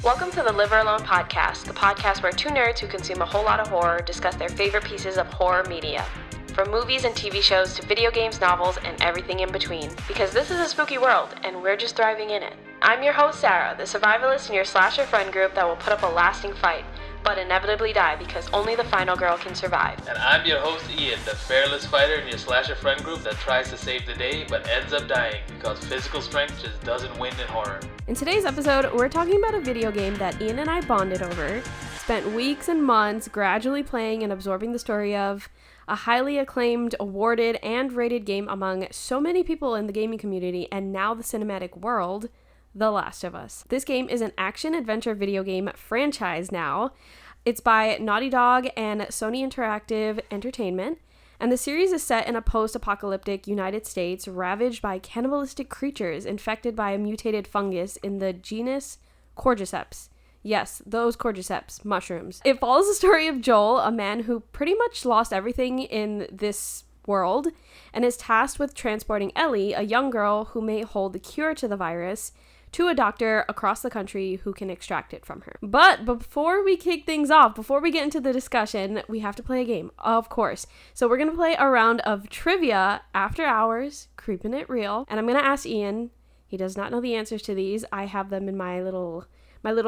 Welcome to the Liver Alone podcast, the podcast where two nerds who consume a whole lot of horror discuss their favorite pieces of horror media. From movies and TV shows to video games, novels, and everything in between. Because this is a spooky world, and we're just thriving in it. I'm your host, Sarah, the survivalist in your slasher friend group that will put up a lasting fight, but inevitably die because only the final girl can survive. And I'm your host, Ian, the fearless fighter in your slasher friend group that tries to save the day, but ends up dying because physical strength just doesn't win in horror. In today's episode, we're talking about a video game that Ian and I bonded over, spent weeks and months gradually playing and absorbing the story of, a highly acclaimed, awarded, and rated game among so many people in the gaming community and now the cinematic world, The Last of Us. This game is an action-adventure video game franchise now. It's by Naughty Dog and Sony Interactive Entertainment, and the series is set in a post-apocalyptic United States ravaged by cannibalistic creatures infected by a mutated fungus in the genus Cordyceps. Yes, those cordyceps, mushrooms. It follows the story of Joel, a man who pretty much lost everything in this world, and is tasked with transporting Ellie, a young girl who may hold the cure to the virus, to a doctor across the country who can extract it from her. But before we kick things off, before we get into the discussion, we have to play a game, of course. So we're going to play a round of trivia after hours, creeping it real, and I'm going to ask Ian. He does not know the answers to these. I have them in my little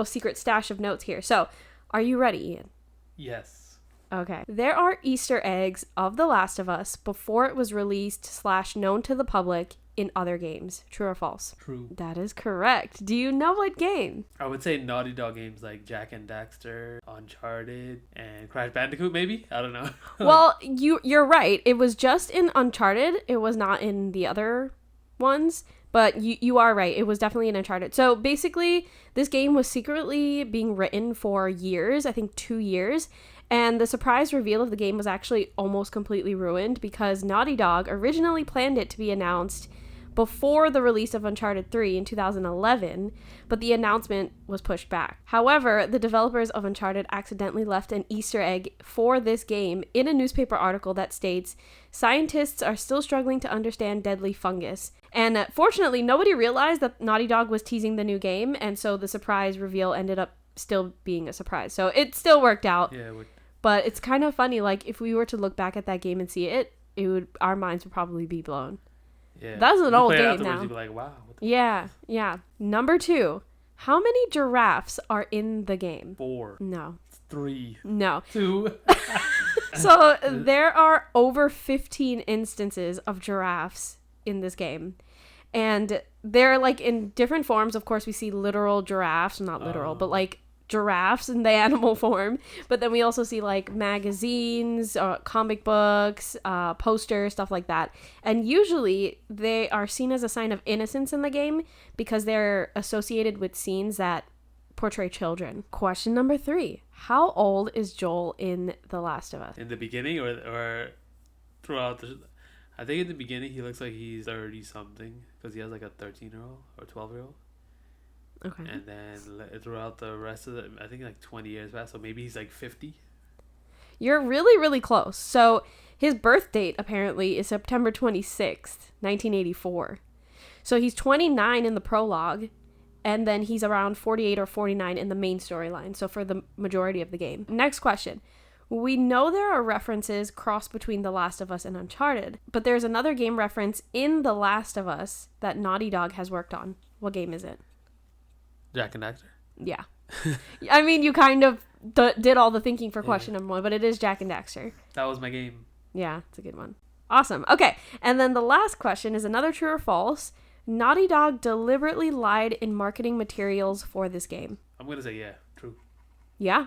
secret stash of notes here. So, are you ready, Ian? Yes. Okay. There are Easter eggs of The Last of Us before it was released / known to the public in other games. True or false? True. That is correct. Do you know what game? I would say Naughty Dog games like Jak and Daxter, Uncharted, and Crash Bandicoot, maybe? I don't know. Well, you're right. It was just in Uncharted. It was not in the other ones. But you are right. It was definitely an Uncharted. So basically, this game was secretly being written for years, I think 2 years. And the surprise reveal of the game was actually almost completely ruined because Naughty Dog originally planned it to be announced before the release of Uncharted 3 in 2011, but the announcement was pushed back. However, the developers of Uncharted accidentally left an Easter egg for this game in a newspaper article that states, "Scientists are still struggling to understand deadly fungus." And fortunately, nobody realized that Naughty Dog was teasing the new game, and so the surprise reveal ended up still being a surprise. So it still worked out. Yeah, but it's kind of funny, like, if we were to look back at that game and see it, our minds would probably be blown. Yeah. That's an old game now. You'd be like, wow. Yeah. Number 2. How many giraffes are in the game? 4. No. 3. No. 2. So there are over 15 instances of giraffes in this game. And they're like in different forms. Of course, we see literal giraffes, not literal, but like giraffes in the animal form. But then we also see like magazines, comic books, posters, stuff like that. And usually they are seen as a sign of innocence in the game because they're associated with scenes that portray children. Question number 3. How old is Joel in The Last of Us? In the beginning or throughout the... I think in the beginning he looks like he's 30-something because he has like a 13-year-old or 12-year-old. Okay. And then throughout the rest of it, I think like 20 years past, so maybe he's like 50. You're really, really close. So his birth date apparently is September 26th, 1984. So he's 29 in the prologue, and then he's around 48 or 49 in the main storyline, so for the majority of the game. Next question. We know there are references crossed between The Last of Us and Uncharted, but there's another game reference in The Last of Us that Naughty Dog has worked on. What game is it? Jak and Daxter? Yeah. I mean, you kind of did all the thinking for question number 1, but it is Jak and Daxter. That was my game. Yeah, it's a good one. Awesome. Okay, and then the last question is another true or false. Naughty Dog deliberately lied in marketing materials for this game. I'm going to say yeah, true. Yeah,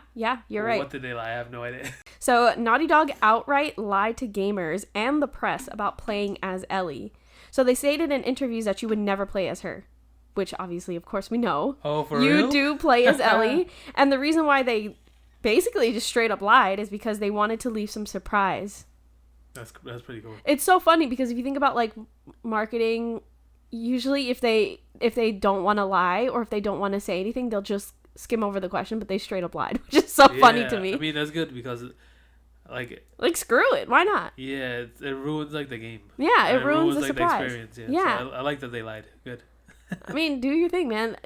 you're right. What did they lie? I have no idea. So, Naughty Dog outright lied to gamers and the press about playing as Ellie. So, they stated in interviews that you would never play as her. Which, obviously, of course, we know. Oh, for real? You do play as Ellie. And the reason why they basically just straight up lied is because they wanted to leave some surprise. That's pretty cool. It's so funny because if you think about, like, marketing, usually if they don't want to lie or if they don't want to say anything, they'll just skim over the question, but they straight up lied, which is so funny to me. I mean, that's good because... Like screw it, why not? Yeah, it ruins like the game. Yeah, it ruins the like surprise. the experience. Yeah. So I like that they lied. Good. I mean, do your thing, man.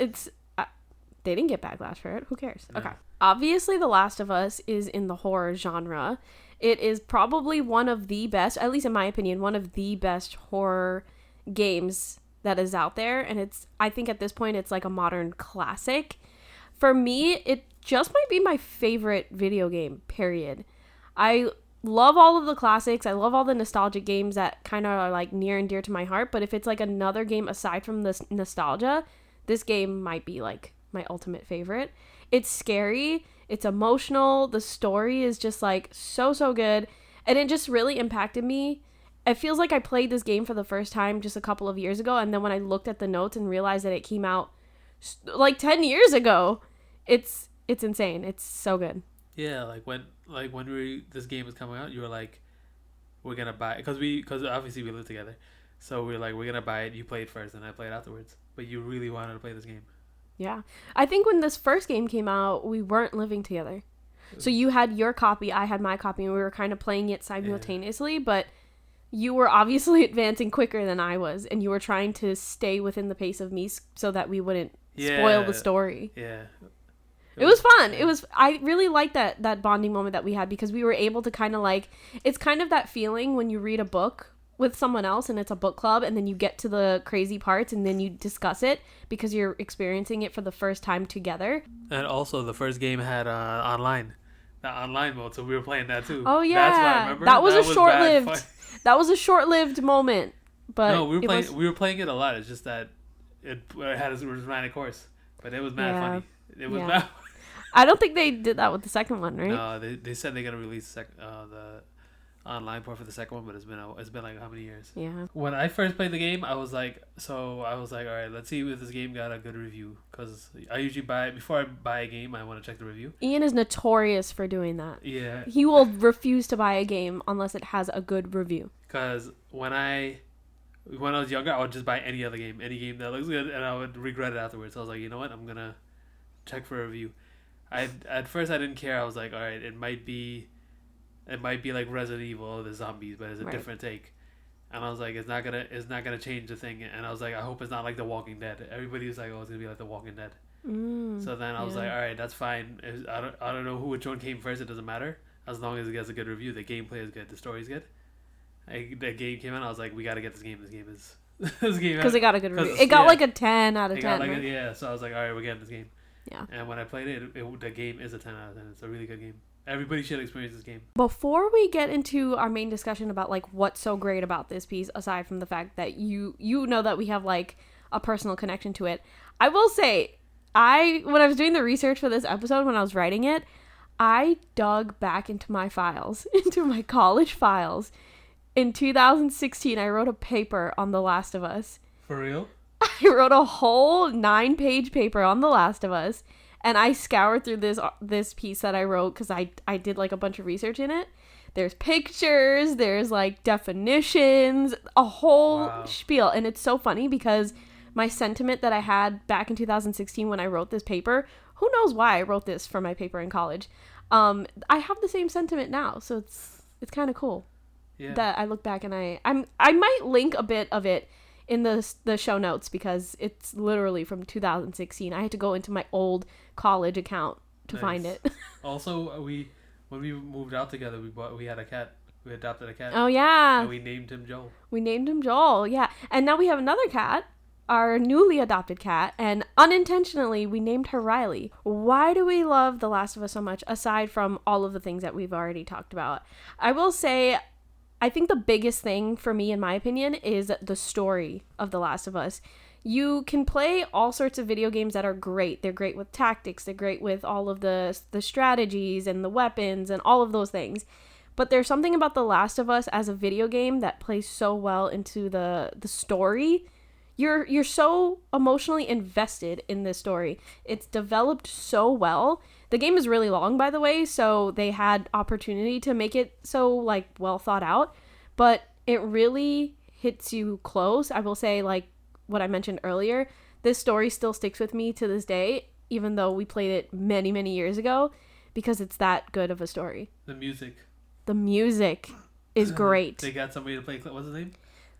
They didn't get backlash for it. Who cares? No. Okay. Obviously, The Last of Us is in the horror genre. It is probably one of the best, at least in my opinion, one of the best horror games that is out there. And I think at this point, it's like a modern classic. For me, it just might be my favorite video game, period. I love all of the classics. I love all the nostalgic games that kind of are like near and dear to my heart. But if it's like another game aside from this nostalgia, this game might be like my ultimate favorite. It's scary. It's emotional. The story is just like so good. And it just really impacted me. It feels like I played this game for the first time just a couple of years ago. And then when I looked at the notes and realized that it came out like 10 years ago, it's insane. It's so good. Yeah, like when this game was coming out, you were like, we're gonna buy it because obviously we live together, so we were like, we're gonna buy it. You played first, and I played afterwards. But you really wanted to play this game. Yeah, I think when this first game came out, we weren't living together, so you had your copy, I had my copy, and we were kind of playing it simultaneously. Yeah. But you were obviously advancing quicker than I was, and you were trying to stay within the pace of me so that we wouldn't spoil the story. Yeah. It was fun. Yeah. I really liked that bonding moment that we had because we were able to kind of like, it's kind of that feeling when you read a book with someone else and it's a book club and then you get to the crazy parts and then you discuss it because you're experiencing it for the first time together. And also the first game had the online mode, so we were playing that too. Oh yeah. That's what I remember. That was a short-lived moment. But no, we were playing it a lot. It's just that it had a dramatic course, but it was mad funny. It was mad. I don't think they did that with the second one, right? No, they said they're gonna release the online part for the second one, but it's been like how many years? Yeah. When I first played the game, I was like, all right, let's see if this game got a good review, because I usually before I buy a game, I want to check the review. Ian is notorious for doing that. Yeah. He will refuse to buy a game unless it has a good review. Because when I was younger, I would just buy any game that looks good, and I would regret it afterwards. So I was like, you know what, I'm gonna check for a review. At first I didn't care. I was like, all right, it might be like Resident Evil, the zombies, but it's a different take. And I was like, it's not gonna change the thing. And I was like, I hope it's not like The Walking Dead. Everybody was like, oh, it's gonna be like The Walking Dead. So then I was like, all right, that's fine. I don't know which one came first. It doesn't matter as long as it gets a good review. The gameplay is good. The story's good. The game came out. I was like, we gotta get this game. This game is because it got a good review. It got like a 10 out of 10. Right? So I was like, all right, we're getting this game. Yeah. And when I played it, the game is a 10 out of 10. It's a really good game. Everybody should experience this game. Before we get into our main discussion about like what's so great about this piece, aside from the fact that you know that we have like a personal connection to it, I will say, when I was doing the research for this episode, when I was writing it, I dug back into my files, into my college files. In 2016, I wrote a paper on The Last of Us. For real? I wrote a whole 9-page paper on The Last of Us, and I scoured through this piece that I wrote because I did like a bunch of research in it. There's pictures, there's like definitions, a whole spiel, and it's so funny because my sentiment that I had back in 2016 when I wrote this paper, who knows why I wrote this for my paper in college, I have the same sentiment now, so it's kind of cool. Yeah. That I look back and I might link a bit of it in the show notes because it's literally from 2016. I had to go into my old college account to find it. Also, when we moved out together, we had a cat. We adopted a cat. Oh yeah. And we named him Joel. Yeah. And now we have another cat, our newly adopted cat, and unintentionally we named her Riley. Why do we love The Last of Us so much aside from all of the things that we've already talked about? I will say, I think the biggest thing for me, in my opinion, is the story of The Last of Us. You can play all sorts of video games that are great. They're great with tactics. They're great with all of the strategies and the weapons and all of those things. But there's something about The Last of Us as a video game that plays so well into the story. You're so emotionally invested in this story. It's developed so well. The game is really long, by the way, so they had opportunity to make it so like well thought out, but it really hits you close. I will say, like what I mentioned earlier, this story still sticks with me to this day, even though we played it many, many years ago, because it's that good of a story. The music is great. They got somebody to play, what's his name?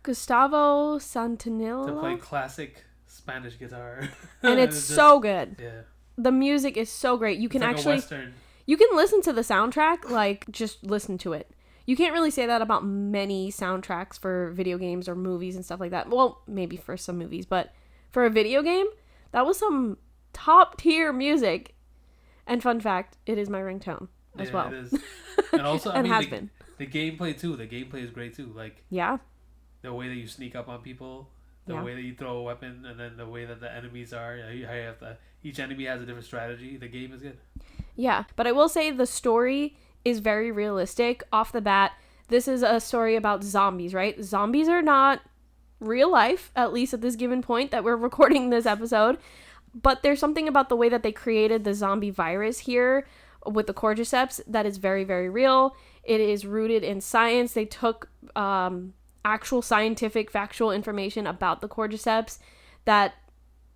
Gustavo Santanillo. To play classic Spanish guitar. And it's so good. Yeah. the music is so great. You can It's like actually a Western. you can listen to the soundtrack, like just listen to it. You can't really say that about many soundtracks for video games or movies and stuff like that. Well, maybe for some movies, but for a video game, that was some top tier music. And fun fact, it is my ringtone as well. It is. And also, and has been. The gameplay too. The gameplay is great too. Like, yeah, the way that you sneak up on people, the way that you throw a weapon, and then the way that the enemies are. How you have to, each enemy has a different strategy. The game is good. Yeah, but I will say the story is very realistic off the bat. This is a story about zombies, right? Zombies are not real life, at least at this given point that we're recording this episode. But there's something about the way that they created the zombie virus here with the cordyceps that is very, very real. It is rooted in science. They took actual scientific, factual information about the cordyceps, that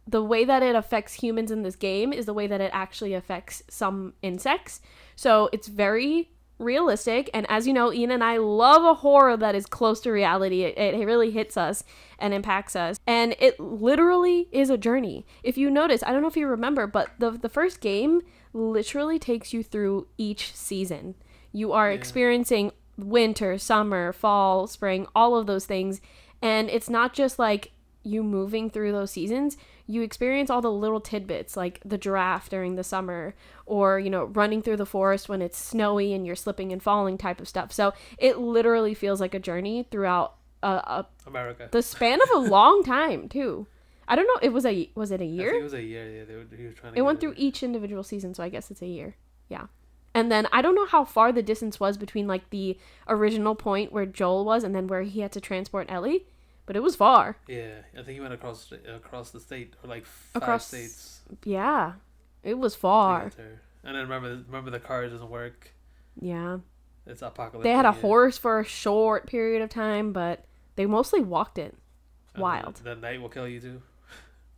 the way that it affects humans in this game is the way that it actually affects some insects. So it's very realistic. And as you know, Ian and I love a horror that is close to reality. It really hits us and impacts us. And it literally is a journey. If you notice, I don't know if you remember, but the first game literally takes you through each season. You are experiencing winter, summer, fall, spring, all of those things. And it's not just like you moving through those seasons. You experience all the little tidbits, like the giraffe during the summer, or, you know, running through the forest when it's snowy and you're slipping and falling type of stuff. So it literally feels like a journey throughout America. The span of a long time too. I don't know. Was it a year? I think it was a year. Yeah, he was trying to. It went through each individual season, so I guess it's a year. Yeah. And then I don't know how far the distance was between like the original point where Joel was and then where he had to transport Ellie, but it was far. Yeah, I think he went across the state, or like five states. Yeah, it was far. And then remember the car doesn't work. Yeah. It's apocalyptic. They had a horse for a short period of time, but they mostly walked it. Wild. The night will kill you too.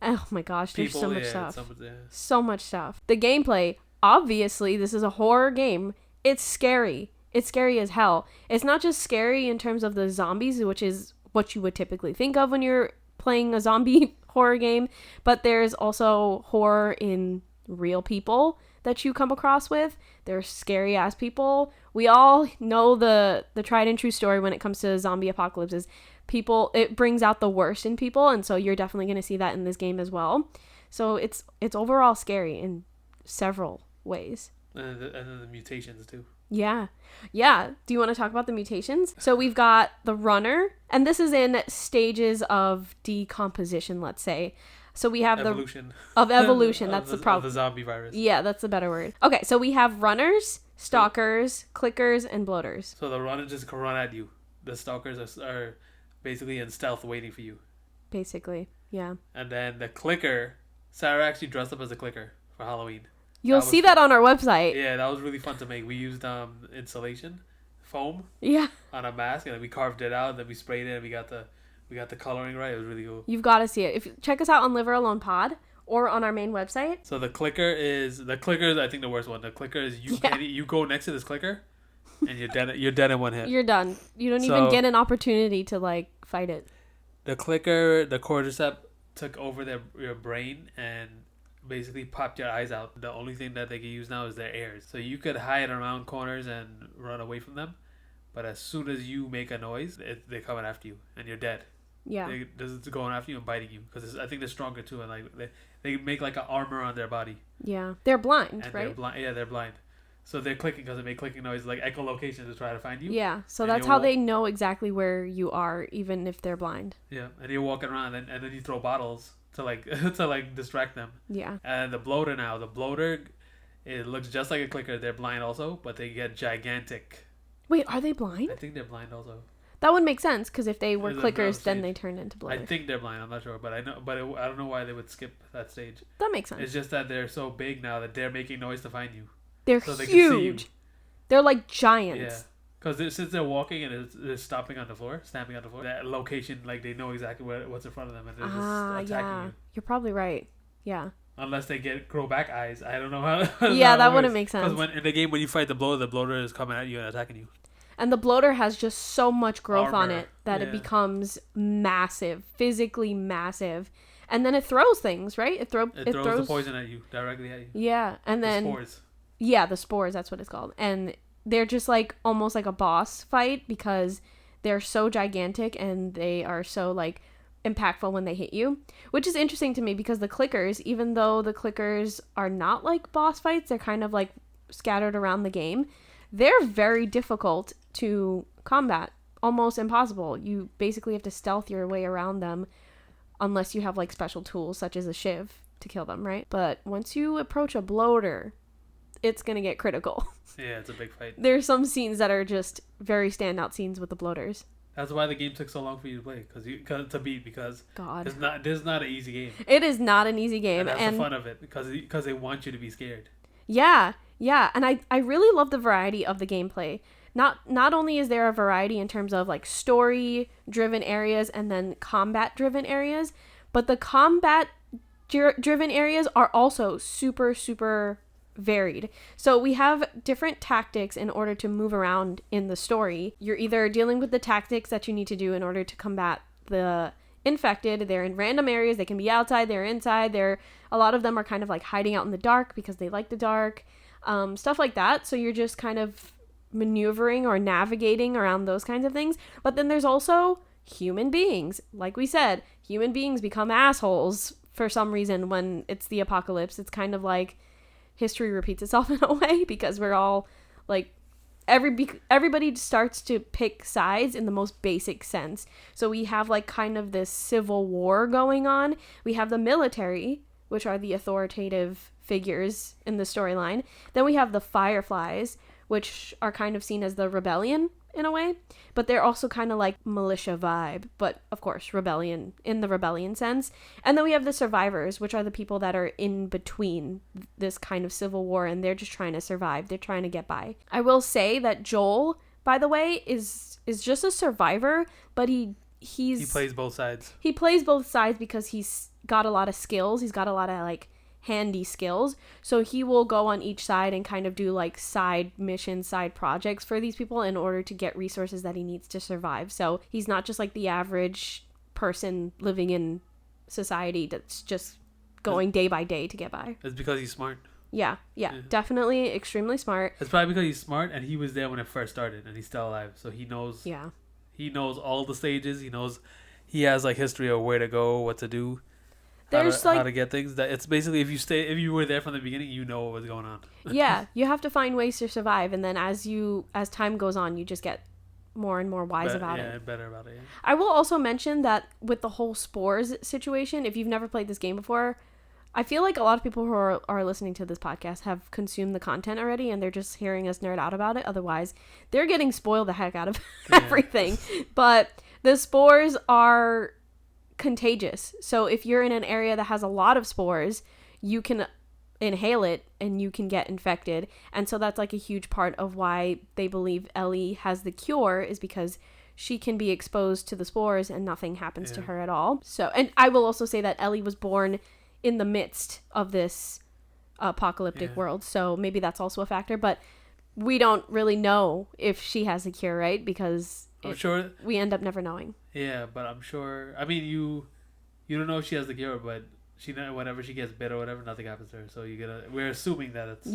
Oh my gosh, there's so much stuff. Yeah. So much stuff. The gameplay, obviously, this is a horror game. It's scary. It's scary as hell. It's not just scary in terms of the zombies, which is what you would typically think of when you're playing a zombie horror game, but there's also horror in real people that you come across with. They're scary ass people. We all know the tried and true story when it comes to zombie apocalypses. People, it brings out the worst in people, and so you're definitely going to see that in this game as well. So it's overall scary in several ways. And then the mutations too. Yeah. Do you want to talk about the mutations? So we've got the runner, and this is in stages of decomposition, let's say. So we have evolution. That's the problem. The zombie virus. Yeah, that's the better word. Okay, so we have runners, stalkers, clickers, and bloaters. So the runners just can run at you. The stalkers are basically in stealth waiting for you. Basically, yeah. And then the clicker, Sarah actually dressed up as a clicker for Halloween. You'll see that on our website. Yeah, that was really fun to make. We used insulation foam on a mask, and then we carved it out, and then we sprayed it, and we got the coloring right. It was really cool. You've got to see it. Check us out on liveralonepod or on our main website. So the clicker is I think the worst one. The clicker is you go next to this clicker, and you're dead in one hit. You're done. You don't even get an opportunity to like fight it. The clicker, the cordyceps took over your brain and basically popped your eyes out. The only thing that they can use now is their ears. So you could hide around corners and run away from them, but as soon as you make a noise, they're coming after you and you're dead. Yeah. They're going after you and biting you because I think they're stronger too, and like they make like an armor on their body. Yeah. They're blind, and right? They're blind. Yeah, they're blind. So they're clicking because they make clicking noise like echolocation to try to find you. Yeah. So that's how they know exactly where you are, even if they're blind. Yeah, and you're walking around and then you throw bottles to like distract them. Yeah. And the bloater, it looks just like a clicker. They're blind also, but they get gigantic. Wait, are they blind? I think they're blind also. That would make sense because if they were clickers, then they turn into bloaters. I think they're blind. I'm not sure, but I don't know why they would skip that stage. That makes sense. It's just that they're so big now that they're making noise to find you. They're huge. They're like giants. Yeah. Because since they're walking and they're stamping on the floor, that location, like they know exactly what's in front of them, and they're just attacking you. You're probably right. Yeah. Unless they grow back eyes, I don't know how. Yeah, that wouldn't make sense. Because in the game when you fight the bloater is coming at you and attacking you. And the bloater has just so much growth on Armor. it that it Yeah. becomes massive, physically massive. And then it throws things, right? It throws the poison at you, directly at you. Yeah, and then The spores. yeah, the spores, that's what it's called. And they're just like almost like a boss fight because they're so gigantic and they are so like impactful when they hit you, which is interesting to me because the clickers, even though the clickers are not like boss fights, they're kind of like scattered around the game. They're very difficult to combat, almost impossible. You basically have to stealth your way around them unless you have like special tools such as a shiv to kill them, right? But once you approach a bloater, it's gonna get critical. Yeah, it's a big fight. There's some scenes that are just very standout scenes with the bloaters. That's why the game took so long for you to play, to beat, because God, this is not an easy game. it is not an easy game, And that's the fun of it, because they want you to be scared. Yeah, and I really love the variety of the gameplay. Not only is there a variety in terms of like story driven areas and then combat driven areas, but the combat driven areas are also super super varied. So we have different tactics in order to move around in the story. You're either dealing with the tactics that you need to do in order to combat the infected. They're in random areas. They can be outside, they're inside. A lot of them are kind of like hiding out in the dark because they like the dark. Stuff like that. So you're just kind of maneuvering or navigating around those kinds of things. But then there's also human beings. Like we said, human beings become assholes for some reason when it's the apocalypse. It's kind of like history repeats itself in a way because we're all like everybody starts to pick sides in the most basic sense. So we have like kind of this civil war going on. We have the military, which are the authoritative figures in the storyline. Then we have the Fireflies, which are kind of seen as the rebellion in a way, but they're also kind of like militia vibe, but of course rebellion in the rebellion sense. And then we have the survivors, which are the people that are in between this kind of civil war and they're just trying to survive. They're trying to get by. I will say that Joel, by the way, is just a survivor, but he plays both sides. He plays both sides because he's got a lot of skills. He's got a lot of like handy skills, so he will go on each side and kind of do like side missions, side projects for these people in order to get resources that he needs to survive. So he's not just like the average person living in society that's just going day by day to get by. It's because he's smart. Yeah, definitely extremely smart. It's probably because he's smart and he was there when it first started and he's still alive, so he knows all the stages. He has like history of where to go, what to do, how to get things. That it's basically if you were there from the beginning, you know what was going on. Yeah, you have to find ways to survive, and then as time goes on, you just get more and more wise about it. Yeah, better about it. Yeah. I will also mention that with the whole spores situation, if you've never played this game before, I feel like a lot of people who are listening to this podcast have consumed the content already, and they're just hearing us nerd out about it. Otherwise, they're getting spoiled the heck out of everything. But the spores are contagious. So if you're in an area that has a lot of spores, you can inhale it and you can get infected. And so that's like a huge part of why they believe Ellie has the cure, is because she can be exposed to the spores and nothing happens to her at all. So, and I will also say that Ellie was born in the midst of this apocalyptic world, so maybe that's also a factor, but we don't really know if she has the cure, right? Because I'm sure we end up never knowing. Yeah, but I'm sure. I mean, you don't know if she has the cure, but whenever she gets bit or whatever, nothing happens to her. So we're assuming that it's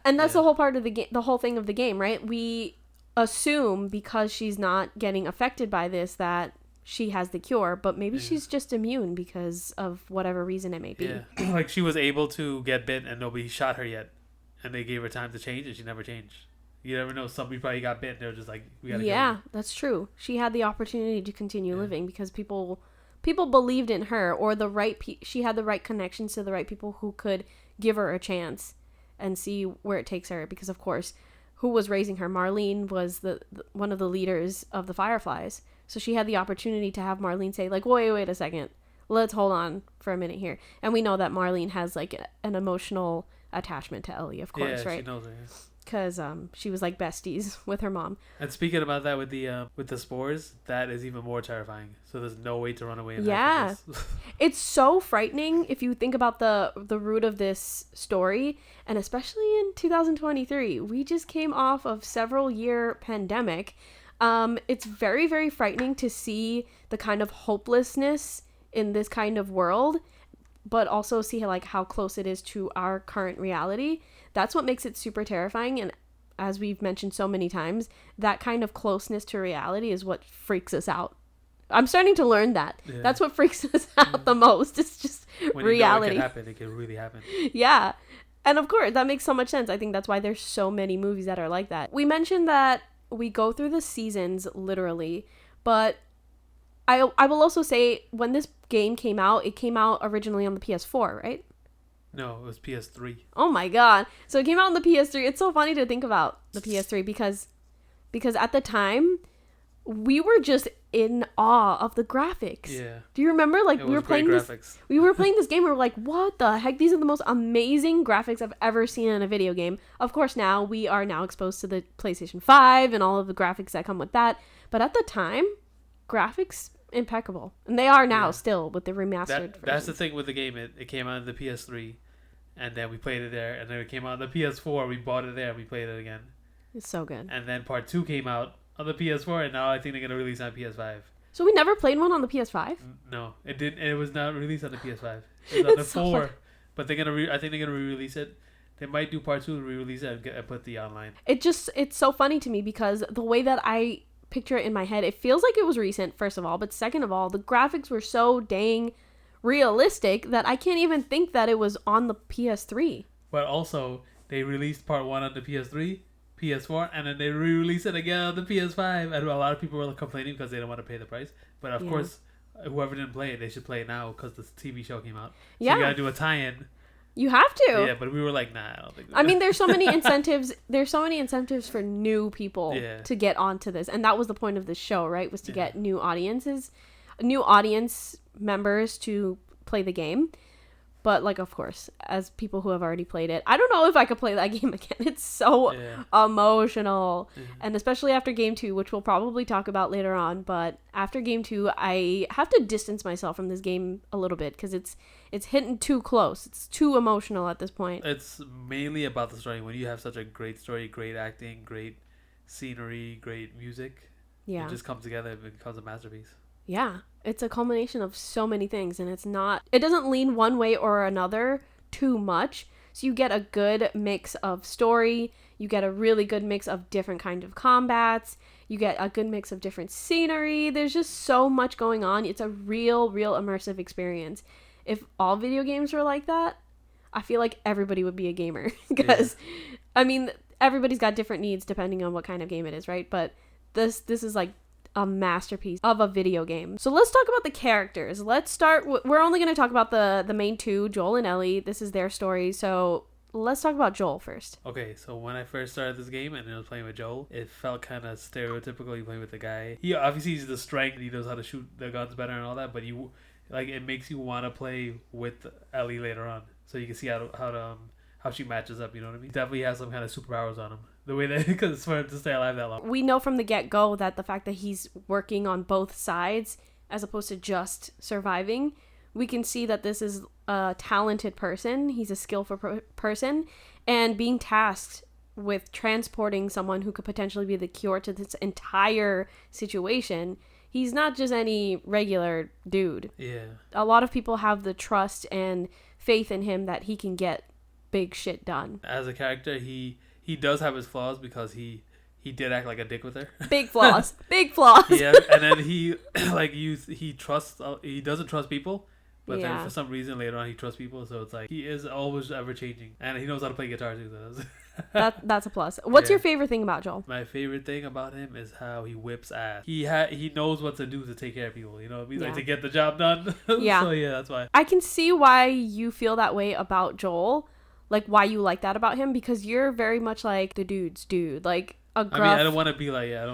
and that's the whole part of the game, the whole thing of the game, right? We assume because she's not getting affected by this that she has the cure, but maybe she's just immune because of whatever reason it may be. Yeah, like she was able to get bit and nobody shot her yet, and they gave her time to change, and she never changed. You never know. Somebody probably got bit, and they were just like, "We gotta." Yeah, that's true. She had the opportunity to continue living because people believed in her, or she had the right connections to the right people who could give her a chance and see where it takes her. Because of course, who was raising her? Marlene was the one of the leaders of the Fireflies. So she had the opportunity to have Marlene say, like, wait a second. Let's hold on for a minute here. And we know that Marlene has, like, an emotional attachment to Ellie, of course, right? Yeah, she knows her, because she was like besties with her mom. And speaking about that with the spores, that is even more terrifying. So there's no way to run away. Yeah, it's so frightening if you think about the root of this story, and especially in 2023, we just came off of several year pandemic. It's very, very frightening to see the kind of hopelessness in this kind of world, but also see like how close it is to our current reality. That's what makes it super terrifying. And as we've mentioned so many times, that kind of closeness to reality is what freaks us out. I'm starting to learn that. Yeah. That's what freaks us out the most. It's just when reality. You know it can really happen. Yeah. And of course, that makes so much sense. I think that's why there's so many movies that are like that. We mentioned that we go through the seasons literally, but I will also say when this game came out, it came out originally on the PS4, right? No, it was PS3. Oh my god. So it came out on the PS3. It's so funny to think about the PS3 because at the time we were just in awe of the graphics. Yeah. Do you remember we were playing this game and we're like, what the heck? These are the most amazing graphics I've ever seen in a video game. Of course, now we are exposed to the PlayStation 5 and all of the graphics that come with that. But at the time, graphics impeccable. And they are now still with the remastered That's the thing with the game. It came out on the PS3 and then we played it there, and then it came out on the PS4, we bought it there and we played it again. It's so good. And then part 2 came out on the PS4, and now I think they're gonna release it on PS5. So we never played one on the PS5? No, it didn't. It was not released on the PS5. It was on the 4, but they're gonna. I think they're gonna re-release it. They might do part 2 to re-release it and put the online. It's so funny to me because the way that I picture it in my head, it feels like it was recent, first of all, but second of all, the graphics were so dang realistic that I can't even think that it was on the PS3. But also, they released part 1 on the PS3, PS4, and then they re-released it again on the PS5, and a lot of people were complaining because they don't want to pay the price. But of course, whoever didn't play it, they should play it now because the TV show came out. So you gotta do a tie-in. You have to. Yeah, but we were like, nah, I don't think. I mean, there's so many incentives. There's so many incentives for new people to get onto this, and that was the point of this show, right? Was to get new audience members to play the game. But of course, as people who have already played it, I don't know if I could play that game again. It's so emotional, and especially after game 2, which we'll probably talk about later on. But after game 2, I have to distance myself from this game a little bit because it's hitting too close. It's too emotional at this point. It's mainly about the story. When you have such a great story, great acting, great scenery, great music, it just comes together and becomes a masterpiece. Yeah, it's a culmination of so many things, and it doesn't lean one way or another too much. So you get a good mix of story, you get a really good mix of different kind of combats, you get a good mix of different scenery. There's just so much going on. It's a real immersive experience. If all video games were like that, I feel like everybody would be a gamer because I mean, everybody's got different needs depending on what kind of game it is, right? But this is like a masterpiece of a video game. So let's talk about the characters. Let's start we're only going to talk about the main two, Joel and Ellie. This is their story. So let's talk about Joel first. Okay, so when I first started this game and I was playing with Joel, it felt kind of stereotypically playing with the guy. He obviously he's the strength, he knows how to shoot the guns better and all that, but it makes you want to play with Ellie later on, so you can see how she matches up. You know what I mean? He definitely has some kind of superpowers on him. The way that, because it's for him to stay alive that long. We know from the get-go that the fact that he's working on both sides as opposed to just surviving, we can see that this is a talented person. He's a skillful person, and being tasked with transporting someone who could potentially be the cure to this entire situation. He's not just any regular dude. Yeah. A lot of people have the trust and faith in him that he can get big shit done. As a character, he does have his flaws because he did act like a dick with her. Big flaws. Big flaws. Yeah, and then he doesn't trust people, but then for some reason later on he trusts people, so it's like he is always ever changing, and he knows how to play guitar too. So that's a plus. What's your favorite thing about Joel? My favorite thing about him is how he whips ass. He knows what to do to take care of people. You know what I mean? Like to get the job done. Yeah. So that's why. I can see why you feel that way about Joel. Like why you like that about him, because you're very much like the dude's dude, like a gruff. I mean, I don't want to be like, I don't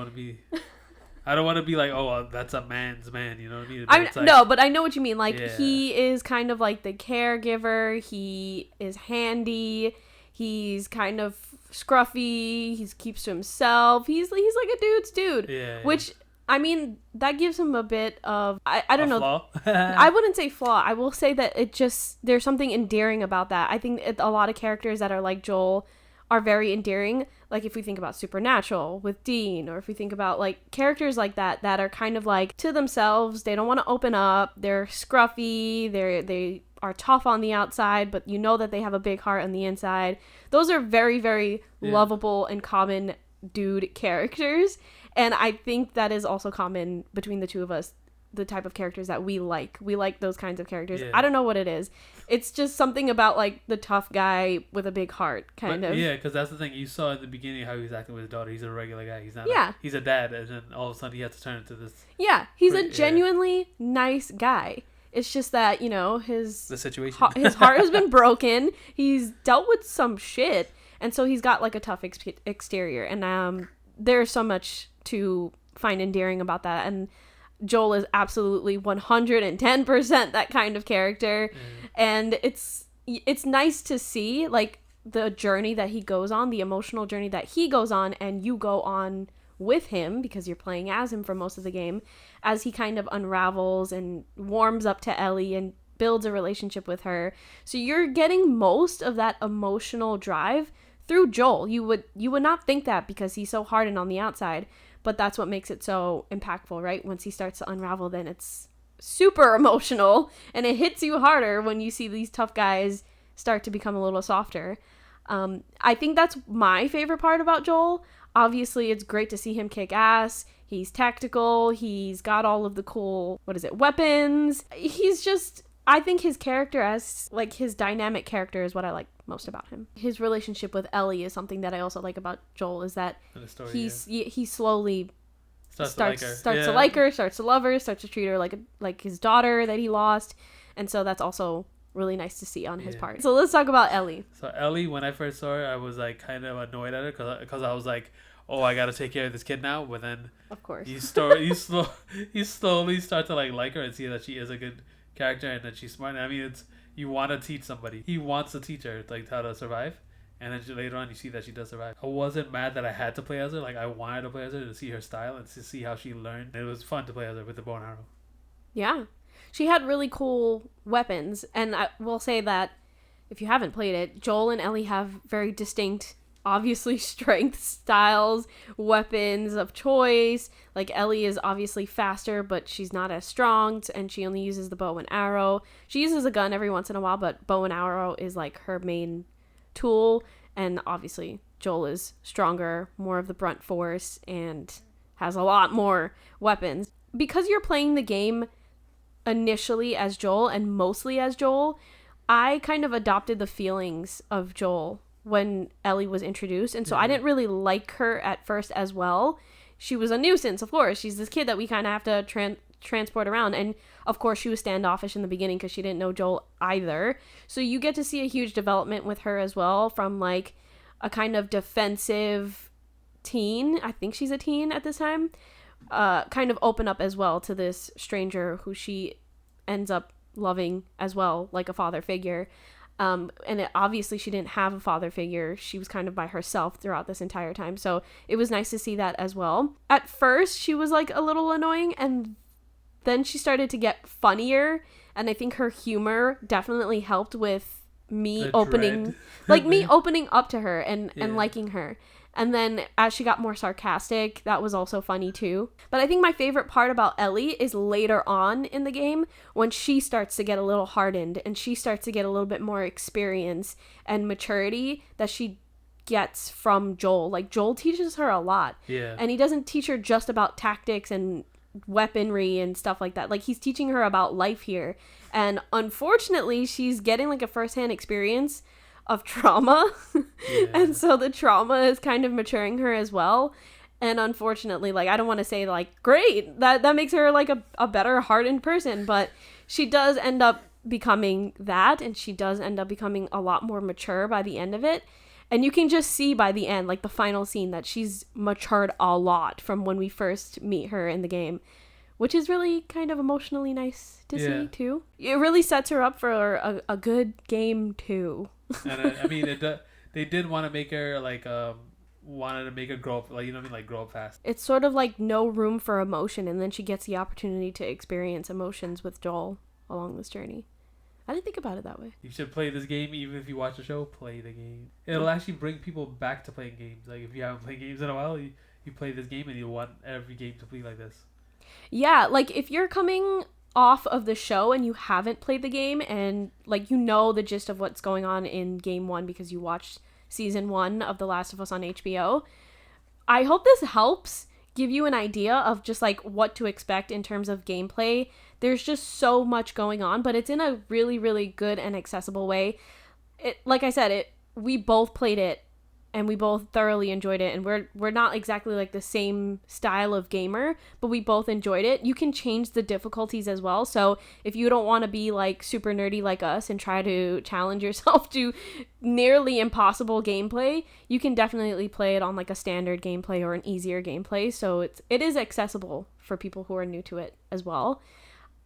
want to be like, oh, that's a man's man, you know what I mean? No, but I know what you mean. Like he is kind of like the caregiver. He is handy. He's kind of scruffy. He keeps to himself. He's like a dude's dude. Yeah. Which, I mean, that gives him a bit of, I don't know. Flaw? I wouldn't say flaw. I will say that there's something endearing about that. I think a lot of characters that are like Joel are very endearing. Like if we think about Supernatural with Dean, or if we think about like characters like that are kind of like to themselves. They don't want to open up. They're scruffy. They are tough on the outside, but you know that they have a big heart on the inside. Those are very, very lovable and common dude characters. And I think that is also common between the two of us, the type of characters that we like. We like those kinds of characters. Yeah. I don't know what it is. It's just something about like the tough guy with a big heart kind of. Yeah, because that's the thing. You saw in the beginning how he was acting with his daughter. He's a regular guy. He's not. He's a dad, and then all of a sudden he had to turn into this. Yeah, he's a genuinely nice guy. It's just that, you know, the situation. his heart has been broken. He's dealt with some shit, and so he's got like a tough exterior. And there's so much to find endearing about that. And Joel is absolutely 110% that kind of character. And it's nice to see like the journey that he goes on, the emotional journey that he goes on, and you go on with him because you're playing as him for most of the game, as he kind of unravels and warms up to Ellie and builds a relationship with her. So you're getting most of that emotional drive through Joel. You would not think that because he's so hardened on the outside, but that's what makes it so impactful, right? Once he starts to unravel, then it's super emotional, and it hits you harder when you see these tough guys start to become a little softer. I think that's my favorite part about Joel. Obviously, it's great to see him kick ass. He's tactical. He's got all of the cool, weapons. He's just, I think his character as, like, his dynamic character is what I like most about him. His relationship with Ellie is something that I also like about Joel, is that he slowly starts to like her, starts to love her, starts to treat her like his daughter that he lost. And so that's also really nice to see on his part. So let's talk about Ellie. So Ellie, when I first saw her, I was like kind of annoyed at her because I was like, oh, I gotta take care of this kid now. But then of course you slowly start to like her and see that she is a good character and that she's smart. I mean, it's, you want to teach somebody. He wants to teach her like how to survive. And then later on, you see that she does survive. I wasn't mad that I had to play as her. Like, I wanted to play as her to see her style and to see how she learned. And it was fun to play as her with the bow and arrow. Yeah. She had really cool weapons. And I will say that, if you haven't played it, Joel and Ellie have very distinct, obviously, strength styles, weapons of choice. Like, Ellie is obviously faster, but she's not as strong, and she only uses the bow and arrow. She uses a gun every once in a while, but bow and arrow is, like, her main tool. And obviously Joel is stronger, more of the brunt force, and has a lot more weapons. Because you're playing the game initially as Joel and mostly as Joel, I kind of adopted the feelings of Joel when Ellie was introduced, and so I didn't really like her at first as well. She was a nuisance, of course. She's this kid that we kind of have to transport around, and of course she was standoffish in the beginning because she didn't know Joel either. So you get to see a huge development with her as well, from like a kind of defensive teen, I think she's a teen at this time, kind of open up as well to this stranger who she ends up loving as well, like a father figure. Obviously she didn't have a father figure. She was kind of by herself throughout this entire time. So it was nice to see that as well. At first she was like a little annoying, and then she started to get funnier. And I think her humor definitely helped with me opening up to her and liking her. And then as she got more sarcastic, that was also funny too. But I think my favorite part about Ellie is later on in the game, when she starts to get a little hardened and she starts to get a little bit more experience and maturity that she gets from Joel. Like, Joel teaches her a lot. Yeah. And he doesn't teach her just about tactics and weaponry and stuff like that. Like, he's teaching her about life here. And unfortunately, she's getting like a firsthand experience of trauma. And so the trauma is kind of maturing her as well. And unfortunately, like, I don't want to say like, great, that makes her like a better hardened person, but she does end up becoming that, and she does end up becoming a lot more mature by the end of it. And you can just see by the end, like the final scene, that she's matured a lot from when we first meet her in the game, which is really kind of emotionally nice to see too. It really sets her up for a good game too. And I mean, they did want to make her like wanted to make her grow up, like, you know what I mean, like grow up fast. It's sort of like no room for emotion, and then she gets the opportunity to experience emotions with Joel along this journey. I didn't think about it that way. You should play this game even if you watch the show. Play the game. It'll actually bring people back to playing games. Like if you haven't played games in a while, you play this game and you'll want every game to be like this. Yeah, like if you're coming off of the show and you haven't played the game and like you know the gist of what's going on in game 1 because you watched season 1 of The Last of Us on HBO, I hope this helps give you an idea of just like what to expect in terms of gameplay. There's just so much going on, but it's in a really, really good and accessible way. Like I said, we both played it and we both thoroughly enjoyed it, and we're not exactly like the same style of gamer, but we both enjoyed it. You can change the difficulties as well, so if you don't want to be like super nerdy like us and try to challenge yourself to nearly impossible gameplay, you can definitely play it on like a standard gameplay or an easier gameplay, so it is accessible for people who are new to it as well.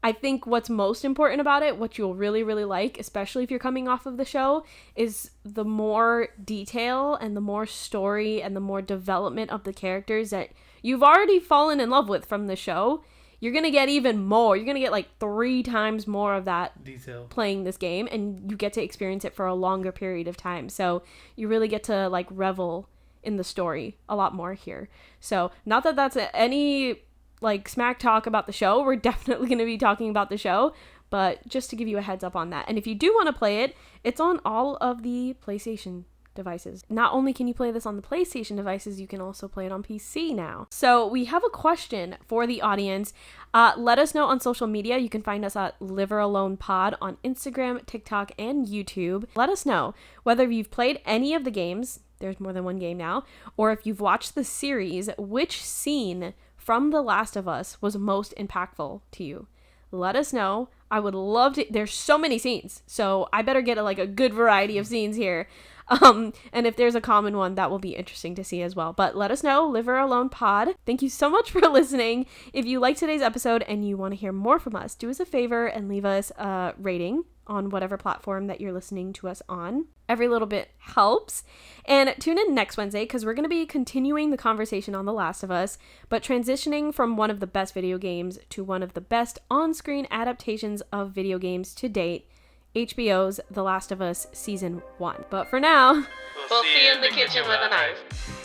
I think what's most important about it, what you'll really, really like, especially if you're coming off of the show, is the more detail and the more story and the more development of the characters that you've already fallen in love with from the show. You're going to get even more. You're going to get like 3 times more of that detail playing this game, and you get to experience it for a longer period of time. So you really get to like revel in the story a lot more here. So not that that's any like smack talk about the show. We're definitely going to be talking about the show, but just to give you a heads up on that. And if you do want to play it, it's on all of the PlayStation devices. Not only can you play this on the PlayStation devices, you can also play it on PC now. So we have a question for the audience. Let us know on social media. You can find us at liveralonepod on Instagram, TikTok, and YouTube. Let us know whether you've played any of the games. There's more than one game now. Or if you've watched the series, which scene from The Last of Us was most impactful to you. Let us know. I would love to. There's so many scenes, so I better get a good variety of scenes here. And if there's a common one, that will be interesting to see as well. But let us know. Live or Alone Pod. Thank you so much for listening. If you liked today's episode and you want to hear more from us, do us a favor and leave us a rating on whatever platform that you're listening to us on. Every little bit helps. And tune in next Wednesday because we're going to be continuing the conversation on The Last of Us, but transitioning from one of the best video games to one of the best on-screen adaptations of video games to date, HBO's The Last of Us Season 1. But for now, We'll see you in the kitchen with a knife.